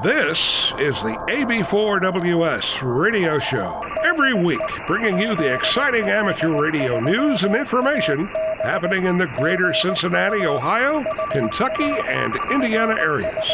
This is the AB4WS radio show. Every week, bringing you the exciting amateur radio news and information happening in the greater Cincinnati, Ohio, Kentucky, and Indiana areas.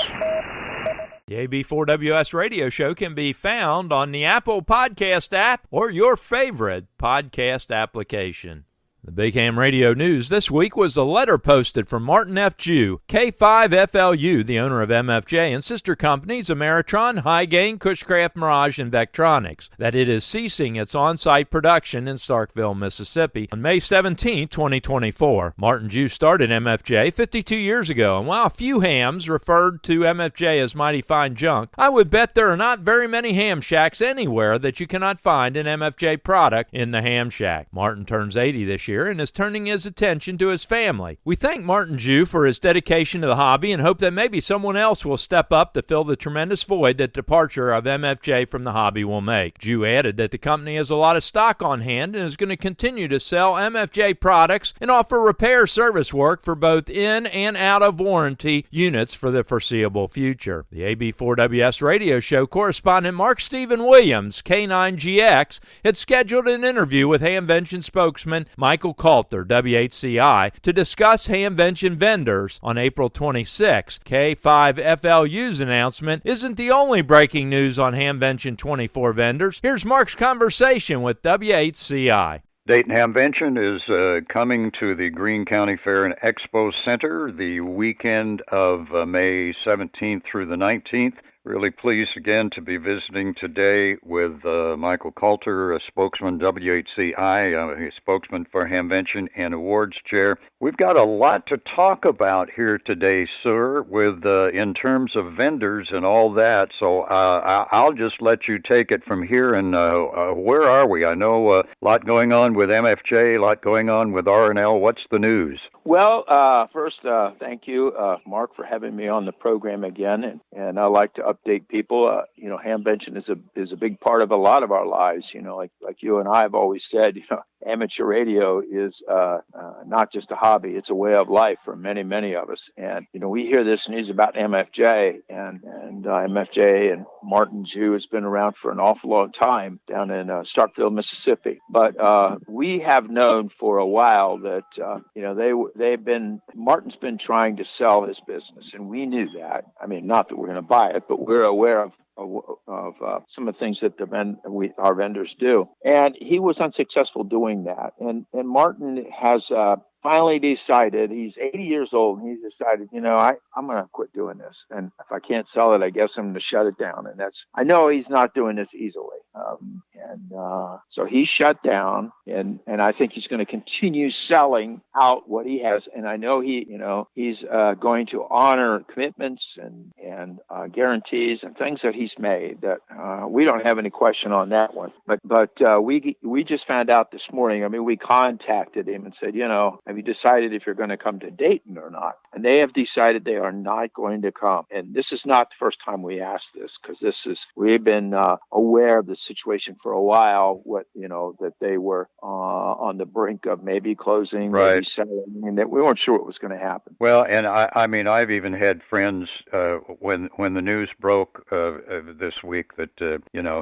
The AB4WS radio show can be found on the Apple Podcast app or your favorite podcast application. The Big Ham Radio News this week was a letter posted from Martin F. Jew, K5FLU, the owner of MFJ, and sister companies Ameritron, High-Gain, Cushcraft, Mirage, and Vectronics, that it is ceasing its on-site production in Starkville, Mississippi on May 17, 2024. Martin Jew started MFJ 52 years ago, and while few hams referred to MFJ as mighty fine junk, I would bet there are not very many ham shacks anywhere that you cannot find an MFJ product in the ham shack. Martin turns 80 this year and is turning his attention to his family. We thank Martin Jew for his dedication to the hobby and hope that maybe someone else will step up to fill the tremendous void that departure of MFJ from the hobby will make. Jew added that the company has a lot of stock on hand and is going to continue to sell MFJ products and offer repair service work for both in and out of warranty units for the foreseeable future. The AB4WS radio show correspondent Mark Stephen Williams, K9GX, had scheduled an interview with Hamvention spokesman Michael Coulter, WHCI, to discuss Hamvention vendors on April 26. K5FLU's announcement isn't the only breaking news on Hamvention 24 vendors. Here's Mark's conversation with WHCI. Dayton Hamvention is coming to the Greene County Fair and Expo Center the weekend of May 17th through the 19th. Really pleased again to be visiting today with Michael Coulter, a spokesman, WHCI, a spokesman for Hamvention and awards chair. We've got a lot to talk about here today, sir, with in terms of vendors and all that. So I'll just let you take it from here. And where are we? I know a lot going on with MFJ, a lot going on with R&L. What's the news? Well, first, thank you, Mark, for having me on the program again. And I'd like to update people. Hamvention is a big part of a lot of our lives. Like you and I have always said, amateur radio is not just a hobby; it's a way of life for many, many of us. And we hear this news about MFJ, and MFJ and Martin Jew has been around for an awful long time down in Starkville, Mississippi. But we have known for a while that Martin's been trying to sell his business, and we knew that. I mean, not that we're going to buy it, but we're aware of some of the things that our vendors do. And he was unsuccessful doing that. And Martin has finally decided, he's 80 years old, and he's decided, I'm going to quit doing this. And if I can't sell it, I guess I'm going to shut it down. And I know he's not doing this easily. So he shut down, and I think he's going to continue selling out what he has. And I know he's going to honor commitments and guarantees and things that he's made that we don't have any question on that one. But we just found out this morning. I mean, we contacted him and said, have you decided if you're going to come to Dayton or not? And they have decided they are not going to come. And this is not the first time we asked this, because we've been aware of the situation for a while, that they were on the brink of maybe closing, right, maybe selling, and that we weren't sure what was going to happen. Well, and I mean, I've even had friends when the news broke this week that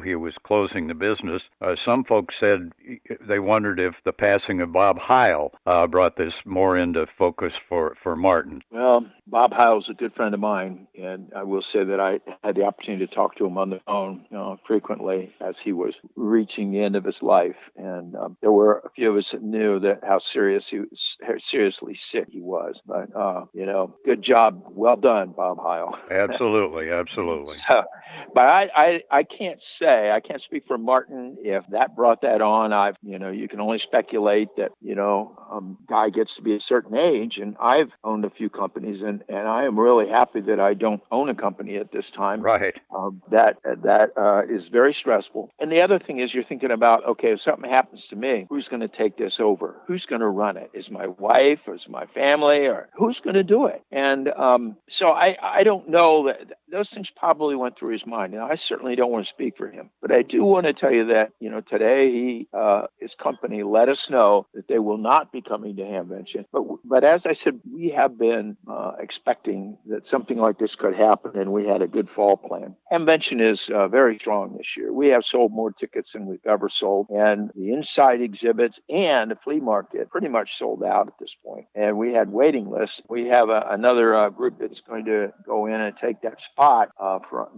he was closing the business. Some folks said they wondered if the passing of Bob Heil brought this more into focus for Martin. Well, Bob Heil's a good friend of mine, and I will say that I had the opportunity to talk to him on the phone frequently as he was reaching the end of his life. And there were a few of us that knew how seriously sick he was. But, good job. Well done, Bob Heil. Absolutely. So, but I can't speak for Martin if that brought that on. You can only speculate that, guy gets to be a certain age, and I've owned a few companies, and I am really happy that I don't own a company at this time. Right. That is very stressful. And the other thing is, you're thinking about, okay, if something happens to me, who's going to take this over? Who's going to run it? Is my wife, or is my family, or who's going to do it? And so I don't know that those things probably went through his mind. Now, I certainly don't want to speak for him, but I do want to tell you that, today his company let us know that they will not be coming to Hamvention. But as I said, we have been expecting that something like this could happen, and we had a good fall plan. Hamvention is very strong this year. We have sold more tickets than we've ever sold, and the inside exhibits and the flea market pretty much sold out at this point. And we had waiting lists. We have another group that's going to go in and take that spot.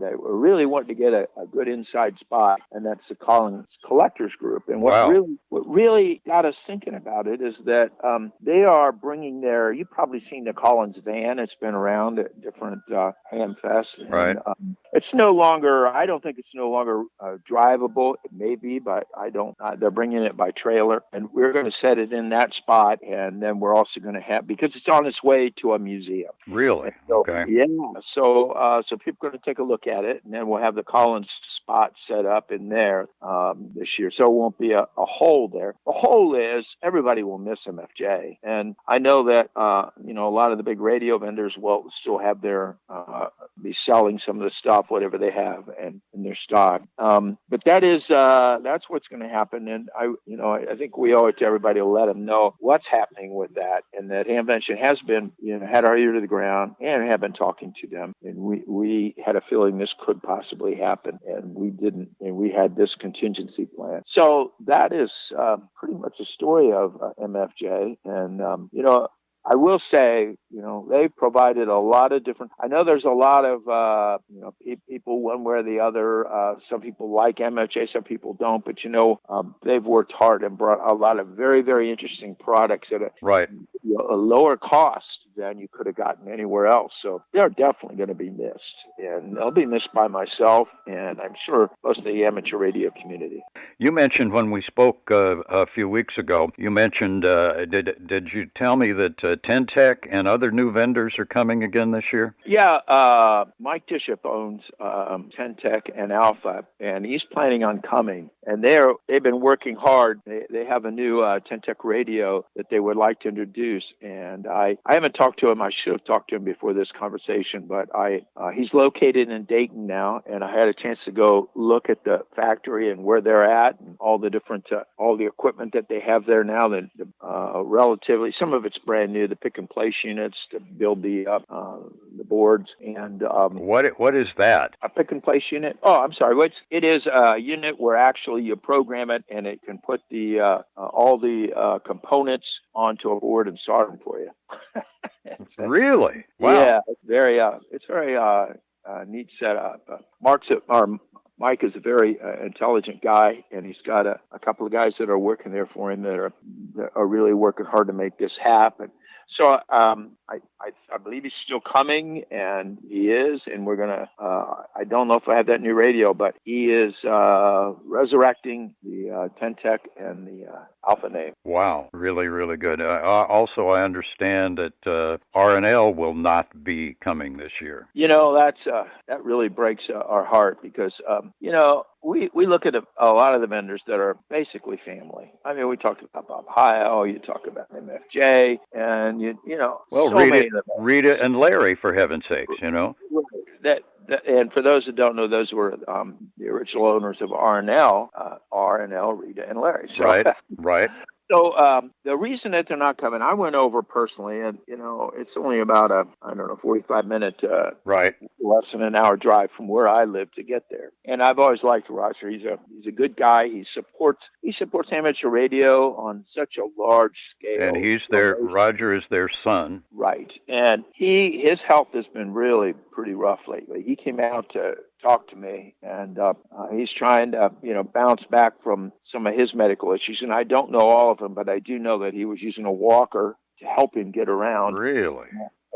They really wanting to get a good inside spot, and that's the Collins Collectors Group. And what really got us thinking about it is that they are bringing you've probably seen the Collins van. It's been around at different Hamfests. Right. And, it's no longer, I don't think it's no longer drivable. It may be, but they're bringing it by trailer, and we're going to set it in that spot. And then we're also going to have, because it's on its way to a museum. Really? So, Okay. Yeah. So people are going to take a look at it, and then we'll have the Collins spot set up in there this year. So it won't be a hole there. The hole is everybody will miss MFJ. And I know that, a lot of the big radio vendors will still have be selling some of the stuff, whatever they have in their stock. But that's what's going to happen. And I think we owe it to everybody to let them know what's happening with that, and that Hamvention has been, had our ear to the ground and have been talking to them. And we had a feeling this could possibly happen, and we didn't, and we had this contingency plan. So that is pretty much the story of MFJ. And, I will say, they've provided a lot of different, I know there's a lot of, people one way or the other. Some people like MFJ, some people don't, but, they've worked hard and brought a lot of very, very interesting products at a lower cost than you could have gotten anywhere else. So they're definitely going to be missed, and they'll be missed by myself, and I'm sure most of the amateur radio community. You mentioned when we spoke a few weeks ago, you mentioned, did you tell me that Tentec and other new vendors are coming again this year? Yeah, Mike Bishop owns Tentec and Alpha, and he's planning on coming. And they've been working hard. They have a new Tentec radio that they would like to introduce. And I haven't talked to him. I should have talked to him before this conversation, but he's located in Dayton now, and I had a chance to go look at the factory and where they're at, and all the different all the equipment that they have there now. That relatively, some of it's brand new. The pick and place units to build the boards, and what is that? A pick and place unit? Oh, I'm sorry. It is a unit where actually you program it, and it can put all the components onto a board and solder them for you. Really? Wow. Yeah, it's very neat setup. Mike is a very intelligent guy, and he's got a couple of guys that are working there for him that are really working hard to make this happen. So I believe he's still coming, and he is, and we're gonna. I don't know if I have that new radio, but he is resurrecting the Tentec and the Alpha name. Wow, really, really good. Also, I understand that R&L will not be coming this year. That really breaks our heart, because we look at a lot of the vendors that are basically family. I mean, we talked about Ohio, you talk about MFJ, and well, so Rita and Larry, for heaven's sakes, And for those that don't know, those were the original owners of R&L, Rita and Larry. So, right. So the reason that they're not coming, I went over personally, and it's only about 45-minute, less than an hour drive from where I live to get there. And I've always liked Roger. He's a good guy. He supports amateur radio on such a large scale. And Roger is their son. Right. And his health has been really pretty rough lately. He came out to talk to me, and he's trying to bounce back from some of his medical issues, and I don't know all of them, but I do know that he was using a walker to help him get around. Really?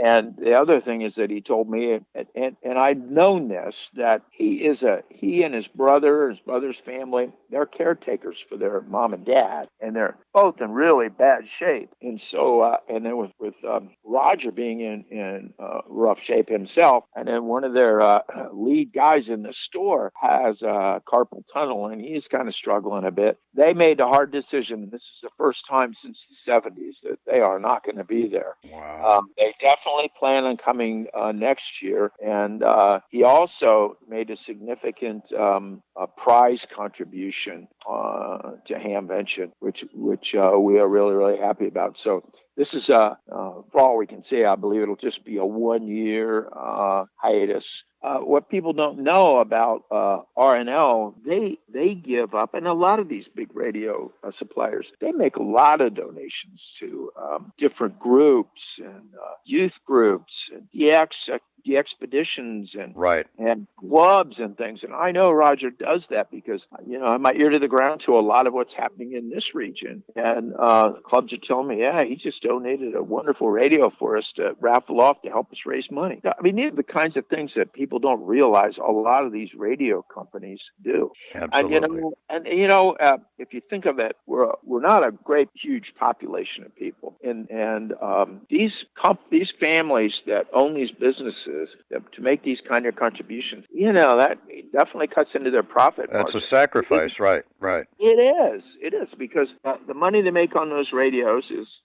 And the other thing is that he told me, and I'd known this, that he and his brother's family, they're caretakers for their mom and dad, and they're both in really bad shape. And so, and then with Roger being in rough shape himself, and then one of their lead guys in the store has carpal tunnel, and he's kind of struggling a bit. They made a hard decision, and this is the first time since the 70s that they are not going to be there. Wow. They definitely definitely plan on coming next year. And he also made a significant prize contribution to Hamvention, which we are really, really happy about. So this is, for all we can say, I believe it'll just be a 1-year hiatus. What people don't know about RNL, they give up, and a lot of these big radio suppliers, they make a lot of donations to different groups and youth groups and the expeditions and clubs and things. And I know Roger does that because, I'm my ear to the ground to a lot of what's happening in this region. And clubs are telling me, yeah, he just donated a wonderful radio for us to raffle off to help us raise money. I mean, these are the kinds of things that people don't realize a lot of these radio companies do. Absolutely. And if you think of it, we're not a great, huge population of people. And these families that own these businesses, to make these kind of contributions, that definitely cuts into their profit That's margin. a sacrifice, right. It is because the money they make on those radios is,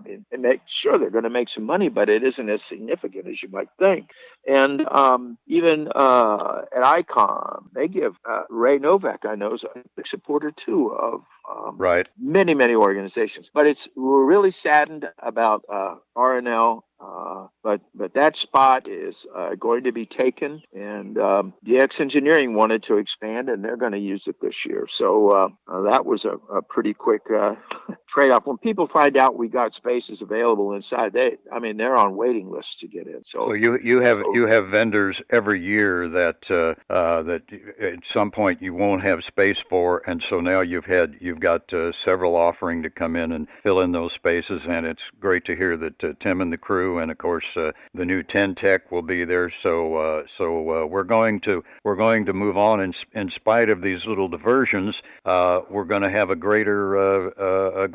they make sure they're going to make some money, but it isn't as significant as you might think. And even at AUXCOMM, they give Ray Novak, I know, is a big supporter too of many, many organizations. But we're really saddened about RNL. But that spot is going to be taken, and DX Engineering wanted to expand, and they're going to use it this year. So that was a pretty quick trade-off. When people find out we got spaces available inside, they're on waiting lists to get in. So you have vendors every year that at some point you won't have space for, and so now you've got several offering to come in and fill in those spaces, and it's great to hear that Tim and the crew, and of course the new 10 Tech will be there. So we're going to move on in spite of these little diversions. We're going to have a greater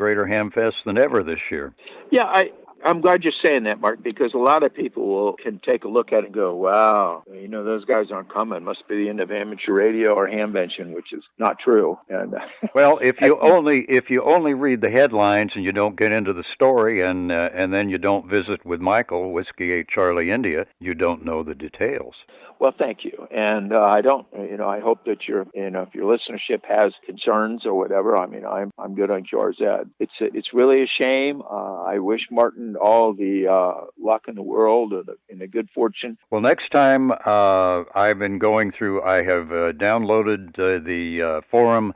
Hamfest than ever this year. Yeah, I'm glad you're saying that, Mark, because a lot of people can take a look at it and go, wow, those guys aren't coming. Must be the end of amateur radio or Hamvention, which is not true. And well, if you only read the headlines and you don't get into the story, and then you don't visit with Michael, Whiskey 8 Charlie India, you don't know the details. Well, thank you. And I I hope that if your listenership has concerns or whatever, I'm good on yours, Ed. It's really a shame. I wish Martin all the luck in the world and the good fortune. Well, next time I've been going through, I have downloaded the forum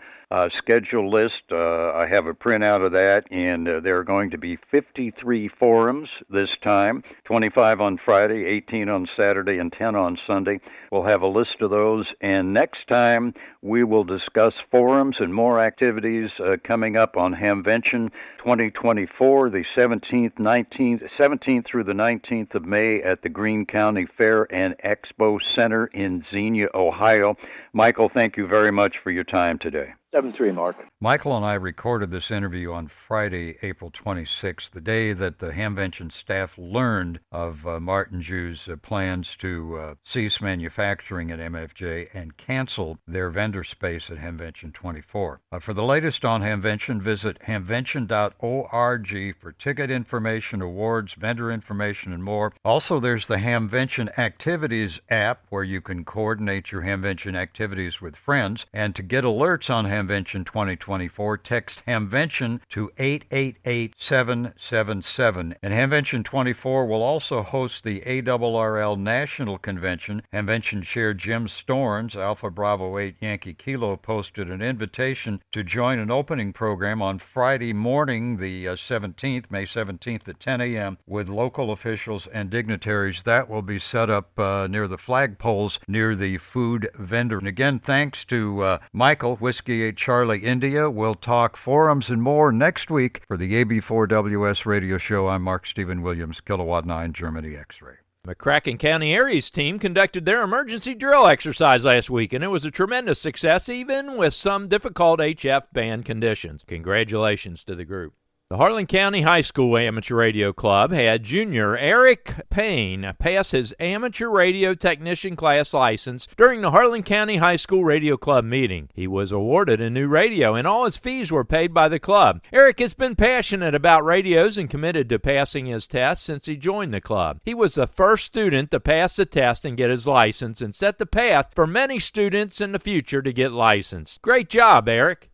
schedule list. I have a printout of that, and there are going to be 53 forums this time, 25 on Friday, 18 on Saturday, and 10 on Sunday. We'll have a list of those, and next time we will discuss forums and more activities coming up on Hamvention 2024, the 17th through the 19th of May at the Greene County Fair and Expo Center in Xenia, Ohio. Michael, thank you very much for your time today. 7-3, Mark. Michael and I recorded this interview on Friday, April 26th, the day that the Hamvention staff learned of Martin Jew's plans to cease manufacturing at MFJ and cancel their vendor space at Hamvention 24. For the latest on Hamvention, visit hamvention.org for ticket information, awards, vendor information, and more. Also, there's the Hamvention Activities app where you can coordinate your Hamvention activities with friends. And to get alerts on Hamvention 2024, text Hamvention to 888-777. And Hamvention 24 will also host the ARRL National Convention. Hamvention Chair Jim Storns, Alpha Bravo 8 Yankee Kilo, posted an invitation to join an opening program on Friday morning, the 17th, May 17th at 10 a.m. with local officials and dignitaries. That will be set up near the flagpoles near the food vendor. And again, thanks to Michael, Whiskey 8 Charlie India. We'll talk forums and more next week. For the AB4WS radio show, I'm Mark Stephen Williams, Kilowatt 9 Germany X-Ray. McCracken County Areas team conducted their emergency drill exercise last week, and it was a tremendous success, even with some difficult HF band conditions. Congratulations to the group. The Harlan County High School Amateur Radio Club had junior Eric Payne pass his amateur radio technician class license during the Harlan County High School Radio Club meeting. He was awarded a new radio, and all his fees were paid by the club. Eric has been passionate about radios and committed to passing his test since he joined the club. He was the first student to pass the test and get his license and set the path for many students in the future to get licensed. Great job, Eric.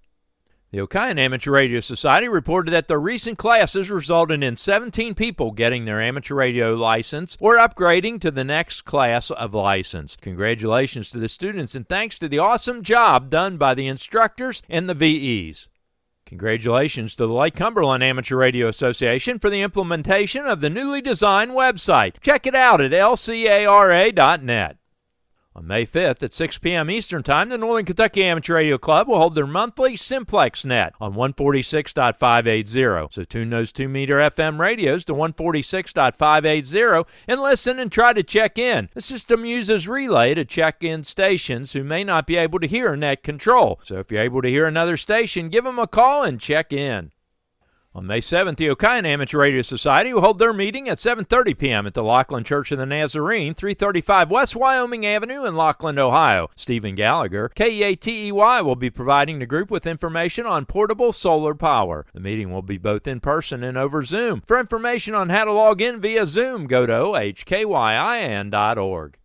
The OHKYIN Amateur Radio Society reported that the recent classes resulted in 17 people getting their amateur radio license or upgrading to the next class of license. Congratulations to the students and thanks to the awesome job done by the instructors and the VEs. Congratulations to the Lake Cumberland Amateur Radio Association for the implementation of the newly designed website. Check it out at lcara.net. On May 5th at 6 p.m. Eastern Time, the Northern Kentucky Amateur Radio Club will hold their monthly Simplex Net on 146.580. So tune those 2-meter FM radios to 146.580 and listen and try to check in. The system uses relay to check in stations who may not be able to hear net control. So if you're able to hear another station, give them a call and check in. On May 7th, the OHKYIN Amateur Radio Society will hold their meeting at 7:30 p.m. at the Laughlin Church of the Nazarene, 335 West Wyoming Avenue in Laughlin, Ohio. Stephen Gallagher, KEATEY, will be providing the group with information on portable solar power. The meeting will be both in person and over Zoom. For information on how to log in via Zoom, go to OHKYIN.org.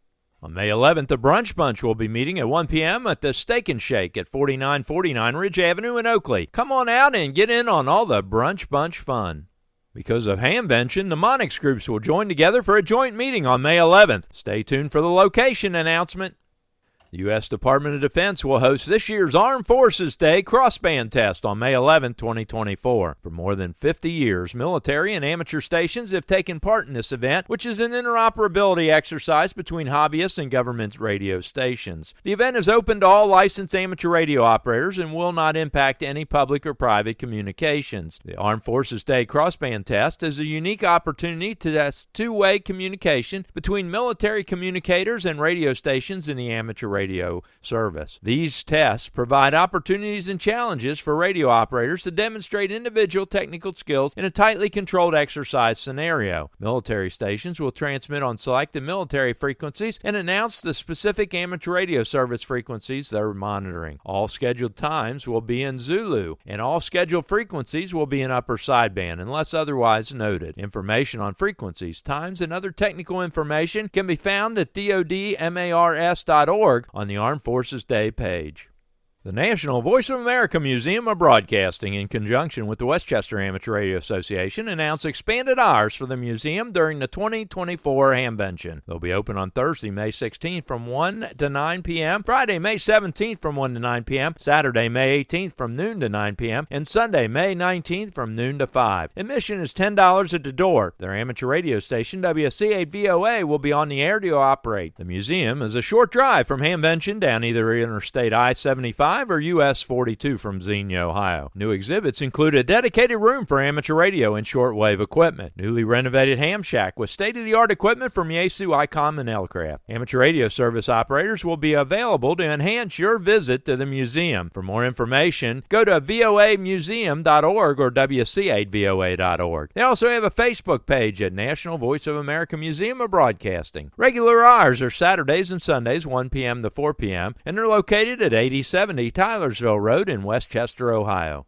On May 11th, the Brunch Bunch will be meeting at 1 p.m. at the Steak and Shake at 4949 Ridge Avenue in Oakley. Come on out and get in on all the Brunch Bunch fun. Because of Hamvention, the MONIX groups will join together for a joint meeting on May 11th. Stay tuned for the location announcement. The U.S. Department of Defense will host this year's Armed Forces Day Crossband test on May 11, 2024. For more than 50 years, military and amateur stations have taken part in this event, which is an interoperability exercise between hobbyists and government radio stations. The event is open to all licensed amateur radio operators and will not impact any public or private communications. The Armed Forces Day Crossband test is a unique opportunity to test two-way communication between military communicators and radio stations in the amateur radio service. These tests provide opportunities and challenges for radio operators to demonstrate individual technical skills in a tightly controlled exercise scenario. Military stations will transmit on selected military frequencies and announce the specific amateur radio service frequencies they're monitoring. All scheduled times will be in Zulu, and all scheduled frequencies will be in upper sideband unless otherwise noted. Information on frequencies, times, and other technical information can be found at DODMARS.org on the Armed Forces Day page. The National Voice of America Museum of Broadcasting, in conjunction with the Westchester Amateur Radio Association, announced expanded hours for the museum during the 2024 Hamvention. They'll be open on Thursday, May 16th from 1 to 9 p.m., Friday, May 17th from 1 to 9 p.m., Saturday, May 18th from noon to 9 p.m., and Sunday, May 19th from noon to 5. Admission is $10 at the door. Their amateur radio station, WC8VOA, will be on the air to operate. The museum is a short drive from Hamvention down either Interstate I-75 or US 42 from Xenia, Ohio. New exhibits include a dedicated room for amateur radio and shortwave equipment, newly renovated ham shack with state-of-the-art equipment from Yaesu, ICOM, and Elcraft. Amateur radio service operators will be available to enhance your visit to the museum. For more information, go to voamuseum.org or wc8voa.org. They also have a Facebook page at National Voice of America Museum of Broadcasting. Regular hours are Saturdays and Sundays, 1 p.m. to 4 p.m., and they're located at 8070 Tylersville Road in Westchester, Ohio.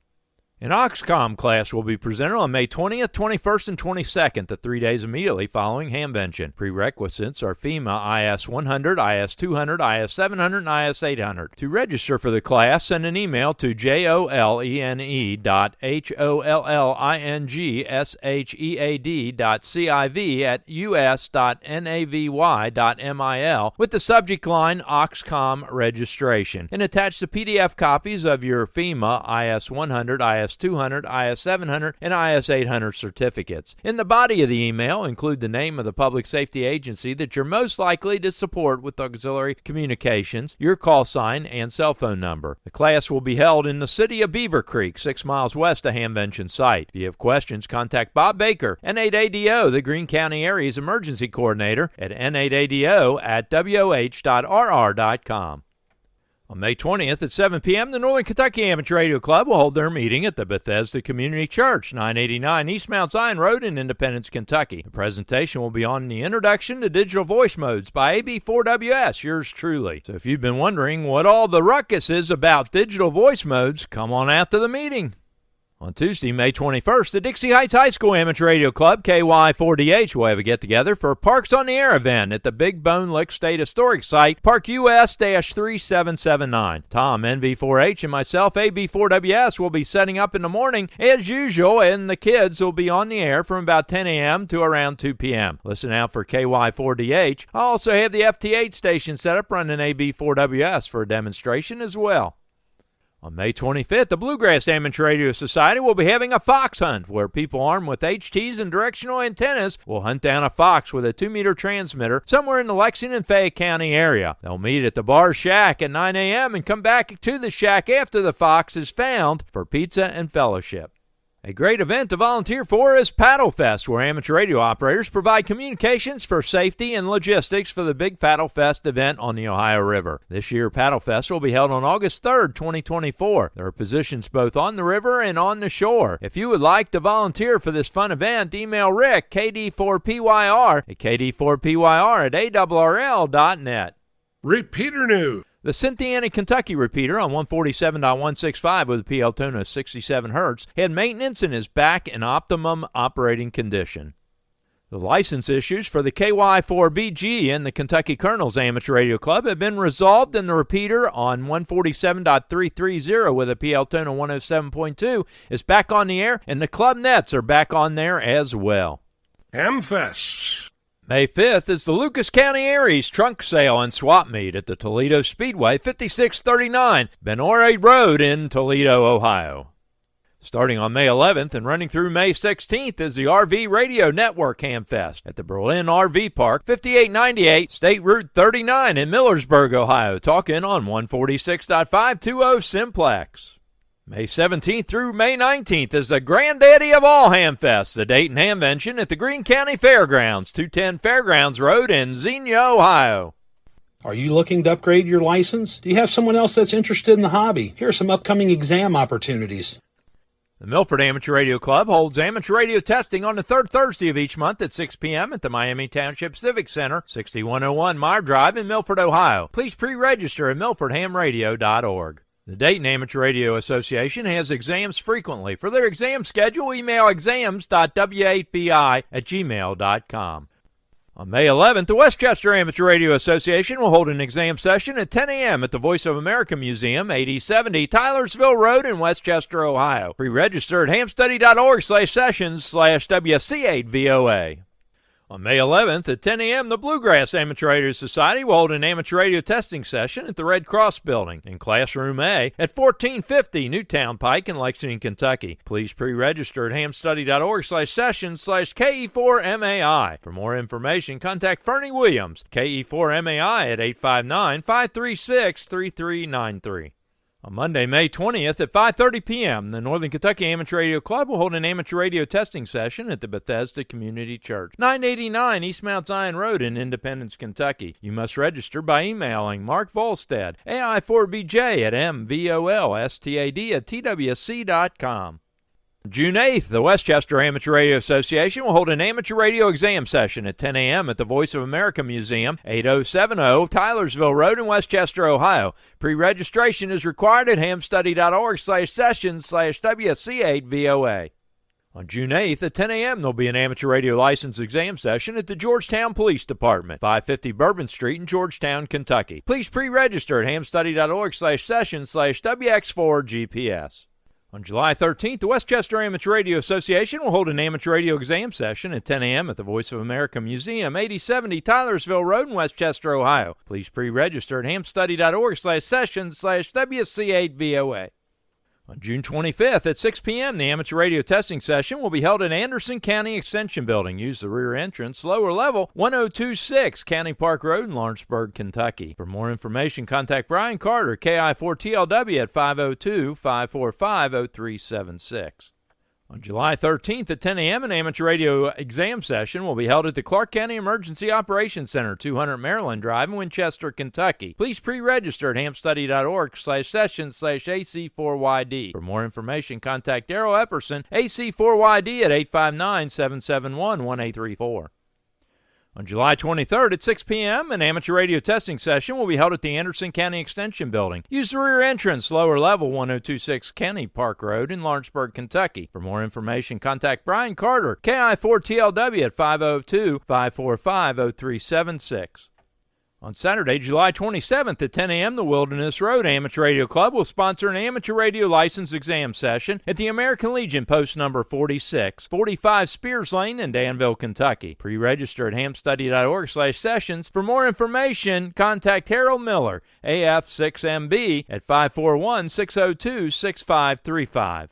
An AUXCOMM class will be presented on May 20th, 21st, and 22nd, the 3 days immediately following Hamvention. Prerequisites are FEMA IS-100, IS-200, IS-700, and IS-800. To register for the class, send an email to jollingshead.us.navy@us.navy.mil with the subject line AUXCOMM registration, and attach the PDF copies of your FEMA IS-100, IS-200, IS-700, and IS-800 certificates. In the body of the email, include the name of the public safety agency that you're most likely to support with auxiliary communications, your call sign, and cell phone number. The class will be held in the city of Beaver Creek, 6 miles west of Hamvention site. If you have questions, contact Bob Baker, N8ADO, the Greene County Area's Emergency Coordinator, at n8ado@woh.rr.com. On May 20th at 7 p.m., the Northern Kentucky Amateur Radio Club will hold their meeting at the Bethesda Community Church, 989 East Mount Zion Road in Independence, Kentucky. The presentation will be on the Introduction to Digital Voice Modes by AB4WS, yours truly. So if you've been wondering what all the ruckus is about digital voice modes, come on out to the meeting. On Tuesday, May 21st, the Dixie Heights High School Amateur Radio Club, K5FLU will have a get-together for a Parks on the Air event at the Big Bone Lick State Historic Site, Park US-3779. Tom, NV4H, and myself, AB4WS, will be setting up in the morning as usual, and the kids will be on the air from about 10 a.m. to around 2 p.m. Listen out for K5FLU. I'll also have the FT8 station set up running AB4WS for a demonstration as well. On May 25th, the Bluegrass Amateur Radio Society will be having a fox hunt where people armed with HTs and directional antennas will hunt down a fox with a 2-meter transmitter somewhere in the Lexington-Fayette County area. They'll meet at the Bar Shack at 9 a.m. and come back to the shack after the fox is found for pizza and fellowship. A great event to volunteer for is Paddlefest, where amateur radio operators provide communications for safety and logistics for the big Paddlefest event on the Ohio River. This year, Paddlefest will be held on August 3rd, 2024. There are positions both on the river and on the shore. If you would like to volunteer for this fun event, email Rick, KD4PYR, at KD4PYR@ARRL.net. Repeater news. The Cynthiana Ky repeater on 147.165 with a PL tone of 67 Hz had maintenance and is back in optimum operating condition. The license issues for the KY4BG and the Kentucky Colonels Amateur Radio Club have been resolved, and the repeater on 147.330 with a PL tone of 107.2 is back on the air, and the club nets are back on there as well. Hamfests. May 5th is the Lucas County Aries Trunk Sale and Swap Meet at the Toledo Speedway, 5639 Benore Road in Toledo, Ohio. Starting on May 11th and running through May 16th is the RV Radio Network Hamfest at the Berlin RV Park, 5898 State Route 39 in Millersburg, Ohio. Talking on 146.520 Simplex. May 17th through May 19th is the granddaddy of all Hamfests, the Dayton Hamvention at the Greene County Fairgrounds, 210 Fairgrounds Road in Xenia, Ohio. Are you looking to upgrade your license? Do you have someone else that's interested in the hobby? Here are some upcoming exam opportunities. The Milford Amateur Radio Club holds amateur radio testing on the third Thursday of each month at 6 p.m. at the Miami Township Civic Center, 6101 Meyer Drive in Milford, Ohio. Please pre-register at milfordhamradio.org. The Dayton Amateur Radio Association has exams frequently. For their exam schedule, email exams.w8bi@gmail.com. On May 11th, the Westchester Amateur Radio Association will hold an exam session at 10 a.m. at the Voice of America Museum, 8070 Tylersville Road in Westchester, Ohio. Pre-register at hamstudy.org/sessions/WC8VOA. On May 11th at 10 a.m., the Bluegrass Amateur Radio Society will hold an amateur radio testing session at the Red Cross Building in Classroom A at 1450 Newtown Pike in Lexington, Kentucky. Please pre-register at hamstudy.org/sessions/KE4MAI. For more information, contact Fernie Williams, KE4MAI at 859-536-3393. On Monday, May 20th at 5:30 p.m., the Northern Kentucky Amateur Radio Club will hold an amateur radio testing session at the Bethesda Community Church, 989 East Mount Zion Road in Independence, Kentucky. You must register by emailing Mark Volstad, AI4BJ at MVOLSTAD@TWC.com. June 8th, the Westchester Amateur Radio Association will hold an amateur radio exam session at 10 a.m. at the Voice of America Museum, 8070 Tylersville Road in Westchester, Ohio. Pre-registration is required at hamstudy.org/sessions/WC8VOA. On June 8th at 10 a.m., there'll be an amateur radio license exam session at the Georgetown Police Department, 550 Bourbon Street in Georgetown, Kentucky. Please pre-register at hamstudy.org/sessions/WX4GPS. On July 13th, the Westchester Amateur Radio Association will hold an amateur radio exam session at 10 a.m. at the Voice of America Museum, 8070 Tylersville Road in Westchester, Ohio. Please pre-register at hamstudy.org/sessions/WC8VOA. On June 25th at 6 p.m., the amateur radio testing session will be held at Anderson County Extension Building. Use the rear entrance, lower level, 1026 County Park Road in Lawrenceburg, Kentucky. For more information, contact Brian Carter, KI4TLW at 502-545-0376. On July 13th at 10 a.m., an amateur radio exam session will be held at the Clark County Emergency Operations Center, 200 Maryland Drive in Winchester, Kentucky. Please pre-register at hamstudy.org/session/AC4YD. For more information, contact Darrell Epperson, AC4YD at 859-771-1834. On July 23rd at 6 p.m., an amateur radio testing session will be held at the Anderson County Extension Building. Use the rear entrance, lower level, 1026 County Park Road in Lawrenceburg, Kentucky. For more information, contact Brian Carter, KI4TLW at 502-545-0376. On Saturday, July 27th at 10 a.m., the Wilderness Road Amateur Radio Club will sponsor an amateur radio license exam session at the American Legion post number 46, 45 Spears Lane in Danville, Kentucky. Pre-register at hamstudy.org/sessions. For more information, contact Harold Miller, AF6MB at 541-602-6535.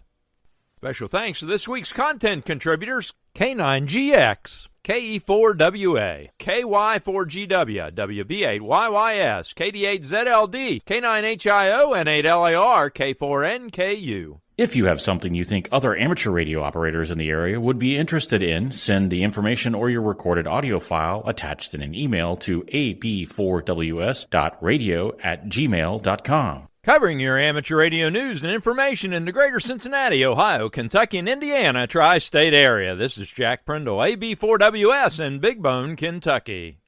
Special thanks to this week's content contributors, K9GX, KE4WA, KY4GW, WB8YYS, KD8ZLD, K9HIO, N8LAR, K4NKU. If you have something you think other amateur radio operators in the area would be interested in, send the information or your recorded audio file attached in an email to ab4ws.radio@gmail.com. Covering your amateur radio news and information in the greater Cincinnati, Ohio, Kentucky, and Indiana tri-state area. This is Jack Prindle, AB4WS in Big Bone, Kentucky.